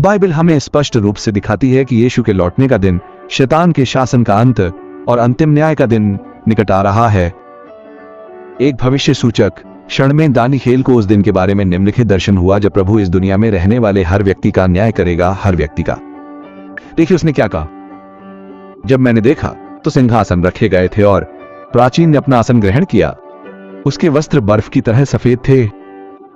Bible हमें स्पष्ट रूप से दिखाती है कि यीशु के लौटने का दिन, शैतान के शासन का अंत और अंतिम न्याय का दिन निकट आ रहा है। एक भविष्य सूचक क्षण में दानिएल को उस दिन के बारे में निम्नलिखित दर्शन हुआ जब प्रभु इस दुनिया में रहने वाले हर व्यक्ति का न्याय करेगा, हर व्यक्ति का। देखिए उसने क्या कहा। जब मैंने देखा तो सिंहासन रखे गए थे और प्राचीन ने अपना आसन ग्रहण किया। उसके वस्त्र बर्फ की तरह सफेद थे,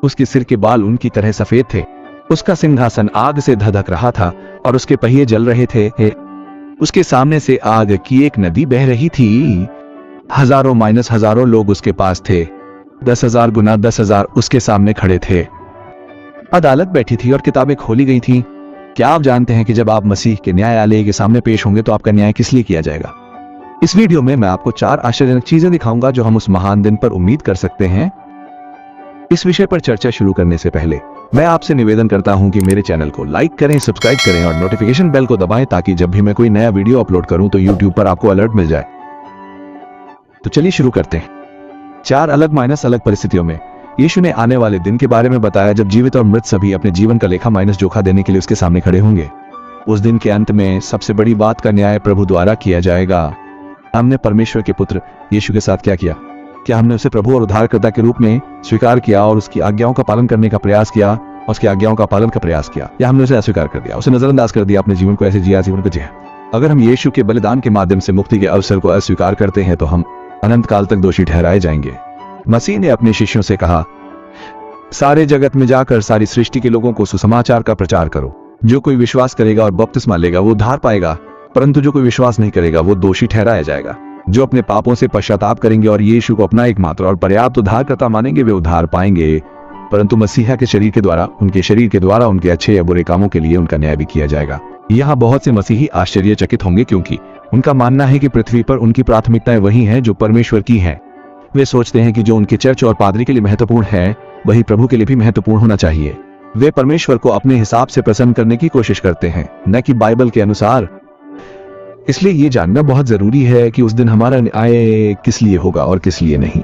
उसके सिर के बाल ऊन की तरह सफेद थे। उसका सिंहासन आग से धधक रहा था और उसके पहिए जल रहे थे। उसके सामने से आग की एक नदी बह रही थी। हजारों माइनस हजारों लोग उसके पास थे। 10,000 गुना 10,000 उसके सामने खड़े थे। अदालत बैठी थी और किताबें खोली गई थी। क्या आप जानते हैं कि जब आप मसीह के न्यायालय के सामने पेश होंगे तो आपका न्याय किस लिए किया जाएगा? इस वीडियो में मैं आपको 4 आश्चर्यजनक चीजें दिखाऊंगा जो हम उस महान दिन पर उम्मीद कर सकते हैं। इस विषय पर चर्चा शुरू करने से पहले मैं आपसे निवेदन करता हूं कि मेरे चैनल को लाइक करें, सब्सक्राइब करें और नोटिफिकेशन बेल को दबाएं ताकि जब भी मैं कोई नया वीडियो अपलोड करूं तो YouTube पर आपको अलर्ट मिल जाए। तो चलिए शुरू करते हैं। 4 अलग परिस्थितियों में यीशु ने आने वाले दिन के बारे में बताया जब जीवित और मृत सभी अपने जीवन का लेखा जोखा देने के लिए उसके सामने खड़े होंगे। उस दिन के अंत में सबसे बड़ी बात का न्याय प्रभु द्वारा किया जाएगा। हमने परमेश्वर के पुत्र यीशु के साथ क्या किया? क्या हमने उसे प्रभु और उद्धारकर्ता के रूप में स्वीकार किया और उसकी आज्ञाओं का पालन करने का प्रयास किया और उसकी आज्ञाओं का पालन का प्रयास किया, या हमने उसे अस्वीकार कर दिया, उसे नजरअंदाज कर दिया, अपने जीवन को ऐसे जिया जीवन को जिया? अगर हम यीशु के बलिदान के माध्यम से मुक्ति के अवसर को अस्वीकार करते हैं तो हम अनंत काल तक दोषी ठहराए जाएंगे। मसीह ने अपने शिष्यों से कहा, सारे जगत में जाकर सारी सृष्टि के लोगों को सुसमाचार का प्रचार करो। जो कोई विश्वास करेगा और बपतिस्मा लेगा वो उद्धार पाएगा, परंतु जो कोई विश्वास नहीं करेगा वो दोषी ठहराया जाएगा। जो अपने पापों से पश्चाताप करेंगे और यीशु को अपना एकमात्र और पर्याप्त उद्धारकर्ता मानेंगे वे उद्धार पाएंगे, परंतु मसीहा के शरीर के द्वारा उनके अच्छे या बुरे कामों के लिए उनका न्याय भी किया जाएगा। यहाँ बहुत से मसीही आश्चर्यचकित होंगे क्योंकि उनका मानना है कि पृथ्वी पर उनकी प्राथमिकताएं वही हैं जो परमेश्वर की हैं। वे सोचते हैं कि जो उनके चर्च और पादरी के लिए महत्वपूर्ण है वही प्रभु के लिए भी महत्वपूर्ण होना चाहिए। वे परमेश्वर को अपने हिसाब से प्रसन्न करने की कोशिश करते हैं, न कि बाइबल के अनुसार। इसलिए ये जानना बहुत जरूरी है कि उस दिन हमारा न्याय किस लिए होगा और किस लिए नहीं।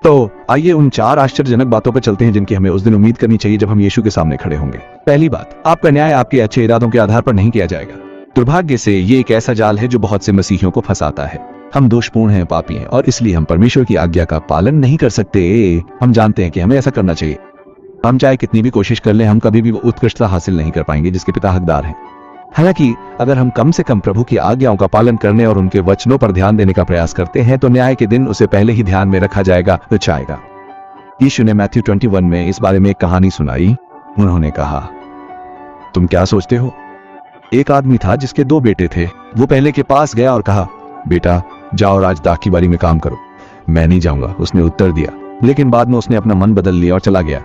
तो आइए उन 4 आश्चर्यजनक बातों पर चलते हैं जिनकी हमें उस दिन उम्मीद करनी चाहिए जब हम यीशु के सामने खड़े होंगे। पहली बात, आपका न्याय आपके अच्छे इरादों के आधार पर नहीं किया जाएगा। दुर्भाग्य से ये एक ऐसा जाल है जो बहुत से मसीहियों को फंसाता है। हम दोषपूर्ण हैं, पापी हैं और इसलिए हम परमेश्वर की आज्ञा का पालन नहीं कर सकते। हम जानते हैं कि हमें ऐसा करना चाहिए। हम चाहे कितनी भी कोशिश कर लें, हम कभी भी वो उत्कृष्टता हासिल नहीं कर पाएंगे जिसके पिता हकदार हैं। हालांकि अगर हम कम से कम प्रभु की आज्ञाओं का पालन करने और उनके वचनों पर ध्यान देने का प्रयास करते हैं तो न्याय के दिन उसे पहले ही ध्यान में रखा जाएगा, बचाएगा। यीशु ने मैथ्यू 21 में इस बारे में एक कहानी सुनाई। उन्होंने कहा, तुम क्या सोचते हो? एक आदमी था जिसके 2 बेटे थे। वो पहले के पास गया और कहा, बेटा जाओ आज दाख की बारी में काम करो। मैं नहीं जाऊंगा, उसने उत्तर दिया। लेकिन बाद में उसने अपना मन बदल लिया और चला गया।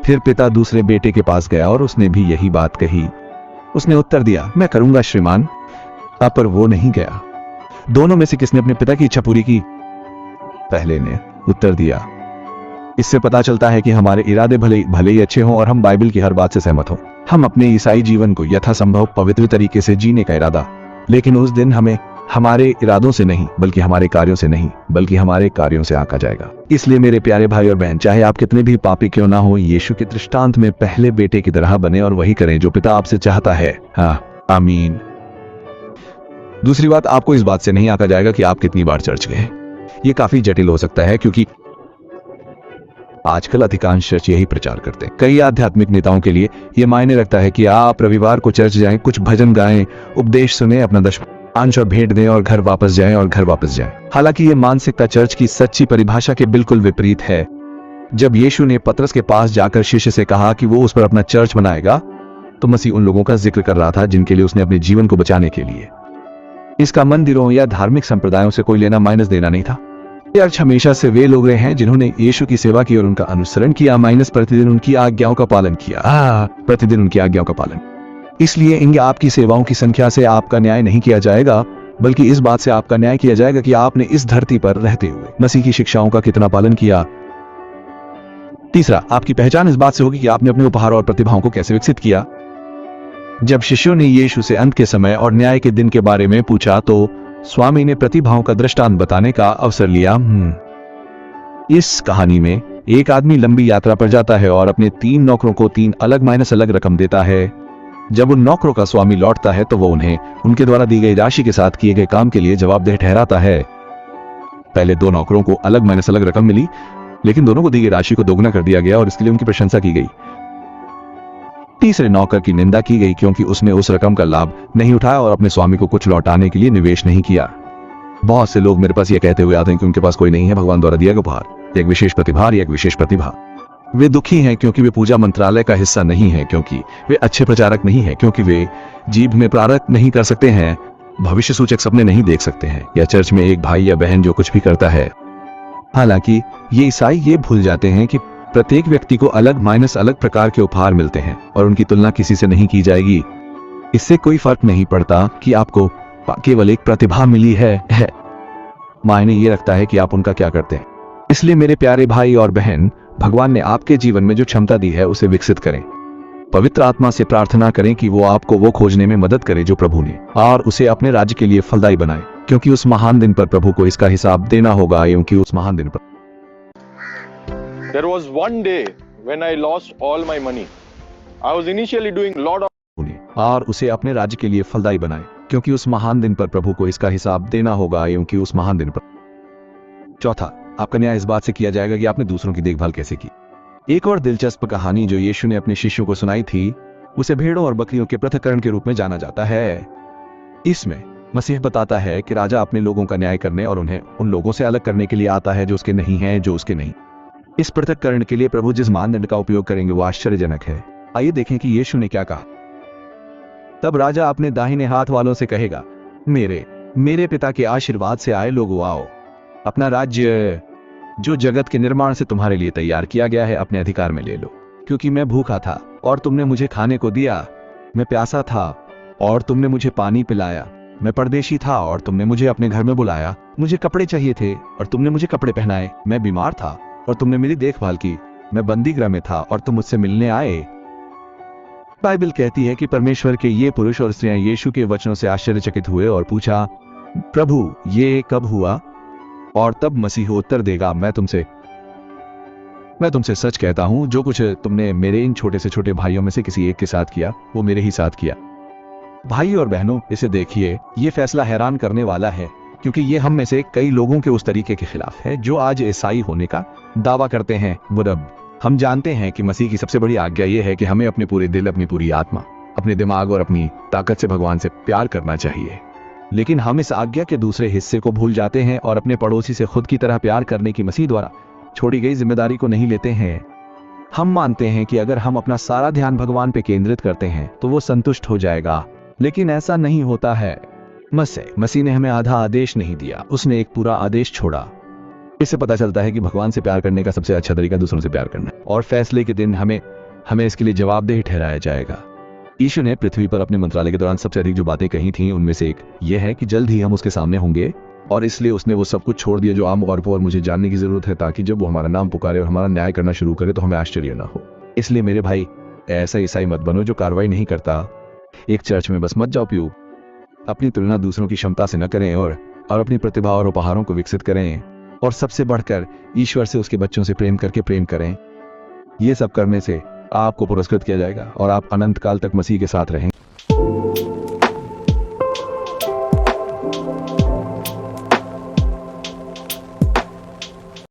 फिर पिता दूसरे बेटे के पास गया और उसने भी यही बात कही। उसने उत्तर दिया, मैं करूंगा श्रीमान। पर वो नहीं गया। दोनों में से किसने अपने पिता की इच्छा पूरी की? पहले ने उत्तर दिया। इससे पता चलता है कि हमारे इरादे भले ही अच्छे हों और हम बाइबल की हर बात से सहमत हों। हम अपने ईसाई जीवन को यथासंभव पवित्र तरीके से जीने का इरादा, लेकिन उस दिन हमें हमारे इरादों से नहीं बल्कि हमारे कार्यों से नहीं बल्कि हमारे कार्यों से आंका जाएगा। इसलिए मेरे प्यारे भाई और बहन, चाहे आप कितने भी पापी क्यों ना हो, यीशु के दृष्टांत में पहले बेटे की तरह बने और वही करें जो पिता आपसे चाहता है। हाँ, आमीन। दूसरी बात, आपको इस बात से नहीं आंका जाएगा कि आप कितनी बार चर्च गए। ये काफी जटिल हो सकता है क्योंकि आजकल अधिकांश चर्च यही प्रचार करते हैं। कई आध्यात्मिक नेताओं के लिए यह मायने रखता है कि आप रविवार को चर्च जाएं, कुछ भजन गाएं, उपदेश सुने, अपना दशमांश और भेंट दें और घर वापस जाएं। हालांकि ये मानसिकता चर्च की सच्ची परिभाषा के बिल्कुल विपरीत है। जब यीशु ने पतरस के पास जाकर शिष्य से कहा कि वो उस पर अपना चर्च बनाएगा, तो मसीह उन लोगों का जिक्र कर रहा था जिनके लिए उसने अपने जीवन को बचाने के लिए। इसका मंदिरों या धार्मिक संप्रदायों से कोई लेना माइनस देना नहीं था। चर्च हमेशा से वे लोग रहे हैं जिन्होंने यीशु की सेवा की और उनका अनुसरण किया, माइनस प्रतिदिन उनकी आज्ञाओं का पालन किया। इसलिए इन आपकी सेवाओं की संख्या से आपका न्याय नहीं किया जाएगा, बल्कि इस बात से आपका न्याय किया जाएगा कि आपने इस धरती पर रहते हुए मसीह की शिक्षाओं का कितना पालन किया। तीसरा, आपकी पहचान इस बात से होगी कि आपने अपने उपहार और प्रतिभाओं को कैसे विकसित किया। जब शिष्यों ने यीशु से अंत के समय और न्याय के दिन के बारे में पूछा तो स्वामी ने प्रतिभाओं का दृष्टांत बताने का अवसर लिया। इस कहानी में एक आदमी लंबी यात्रा पर जाता है और अपने 3 नौकरों को 3 अलग रकम देता है। जब उन नौकरों का स्वामी लौटता है तो वो उन्हें उनके द्वारा दी गई राशि के साथ किए गए काम के लिए जवाबदेह ठहराता है। पहले 2 नौकरों को अलग माइनस अलग रकम मिली, लेकिन दोनों को दी गई राशि को दोगुना कर दिया गया और इसके लिए उनकी प्रशंसा की गई। तीसरे नौकर की निंदा की गई क्योंकि उसने उस रकम का लाभ नहीं उठाया और अपने स्वामी को कुछ लौटाने के लिए निवेश नहीं किया। बहुत से लोग मेरे पास ये कहते हुए आते हैं कि उनके पास कोई नहीं है भगवान द्वारा दिया गया उपहार, एक विशेष प्रतिभा या एक विशेष प्रतिभा। वे दुखी हैं क्योंकि वे पूजा मंत्रालय का हिस्सा नहीं है, क्योंकि वे अच्छे प्रचारक नहीं हैं, क्योंकि वे जीभ में प्रारक नहीं कर सकते हैं, भविष्य सूचक सपने नहीं देख सकते हैं, या चर्च में एक भाई या बहन जो कुछ भी करता है। हालांकि ये ईसाई ये भूल जाते हैं कि प्रत्येक व्यक्ति को अलग माइनस अलग प्रकार के उपहार मिलते हैं और उनकी तुलना किसी से नहीं की जाएगी। इससे कोई फर्क नहीं पड़ता कि आपको केवल एक प्रतिभा मिली है। मायने ये रखता है कि आप उनका क्या करते हैं। इसलिए मेरे प्यारे भाई और बहन, भगवान ने आपके जीवन में जो क्षमता दी है उसे विकसित करें। पवित्र आत्मा से प्रार्थना करें कि वो आपको वो खोजने में मदद करे जो प्रभु ने, और उसे अपने राज्य के लिए फलदायी बनाए, क्योंकि उस महान दिन पर प्रभु को इसका हिसाब देना होगा। क्योंकि उस महान दिन पर There was one day when I lost all my money. I was initially doing lot of और उसे अपने राज्य के लिए फलदायी बनाए, क्योंकि उस महान दिन पर प्रभु को इसका हिसाब देना होगा। क्योंकि उस महान दिन पर। चौथा, आपका न्याय इस बात से किया जाएगा कि आपने दूसरों की देखभाल कैसे की। एक और दिलचस्प कहानी जो यीशु ने अपने शिष्यों को सुनाई थी, उसे भेड़ों और बकरियों के पृथक्करण के रूप में जाना जाता है। इसमें मसीह बताता है कि राजा अपने लोगों का न्याय करने और उन्हें उन लोगों से अलग करने के लिए आता है जो उसके नहीं हैं, जो उसके नहीं। इस पृथक्करण के लिए प्रभु जिस मानदंड का उपयोग करेंगे वो आश्चर्यजनक है। आइए देखें कि यीशु ने क्या कहा। तब राजा अपने दाहिने हाथ वालों से कहेगा, मेरे पिता के आशीर्वाद से आए लोगों, आओ, अपना राज्य जो जगत के निर्माण से तुम्हारे लिए तैयार किया गया है अपने अधिकार में ले लो। क्योंकि मैं भूखा था और तुमने मुझे खाने को दिया, मैं प्यासा था और तुमने मुझे पानी पिलाया, मैं परदेशी था और तुमने मुझे अपने घर में बुलाया, मुझे कपड़े चाहिए थे और तुमने मुझे कपड़े पहनाए, मैं बीमार था और तुमने मेरी देखभाल की, मैं बंदी गृह में था और तुम मुझसे मिलने आए। बाइबल कहती है कि परमेश्वर के ये पुरुष और स्त्रियां यीशु के वचनों से आश्चर्यचकित हुए और पूछा, प्रभु ये कब हुआ? और तब मसीह उत्तर देगा, मैं तुमसे सच कहता हूं, जो कुछ तुमने मेरे इन छोटे से छोटे भाइयों में से किसी एक के साथ किया वो मेरे ही साथ किया। भाई और बहनों, इसे देखिए, ये फैसला हैरान करने वाला है, क्योंकि ये हम में से कई लोगों के उस तरीके के खिलाफ है जो आज ईसाई होने का दावा करते हैं। वरब हम जानते हैं कि मसीह की सबसे बड़ी आज्ञा यह है कि हमें अपने पूरे दिल, अपनी पूरी आत्मा, अपने दिमाग और अपनी ताकत से भगवान से प्यार करना चाहिए। लेकिन हम इस आज्ञा के दूसरे हिस्से को भूल जाते हैं और अपने पड़ोसी से खुद की तरह प्यार करने की मसीह द्वारा छोड़ी गई जिम्मेदारी को नहीं लेते हैं। हम मानते हैं कि अगर हम अपना सारा ध्यान भगवान पे केंद्रित करते हैं तो वो संतुष्ट हो जाएगा, लेकिन ऐसा नहीं होता है। मसीह ने हमें आधा आदेश नहीं दिया, उसने एक पूरा आदेश छोड़ा। इससे पता चलता है कि भगवान से प्यार करने का सबसे अच्छा तरीका दूसरों से प्यार करना है, और फैसले के दिन हमें इसके लिए जवाबदेह ठहराया जाएगा। यीशु ने पृथ्वी पर अपने मंत्रालय के दौरान सबसे अधिक जो बातें कही थीं, उनमें से एक यह है कि जल्द ही हम उसके सामने होंगे, और इसलिए उसने वो सब कुछ छोड़ दिया जो आम तौर पर मुझे जानने की जरूरत है, ताकि जब वो हमारा नाम पुकारे और हमारा न्याय करना शुरू करे तो हमें आश्चर्य न हो। इसलिए मेरे भाई, ऐसा ईसाई मत बनो जो कार्रवाई नहीं करता। एक चर्च में बस मत जाओ पियो। अपनी तुलना दूसरों की क्षमता से न करें और अपनी प्रतिभा और उपहारों को विकसित करें, और सबसे बढ़कर ईश्वर से, उसके बच्चों से प्रेम करके प्रेम करें। ये सब करने से आपको पुरस्कृत किया जाएगा और आप अनंत काल तक मसीह के साथ रहेंगे।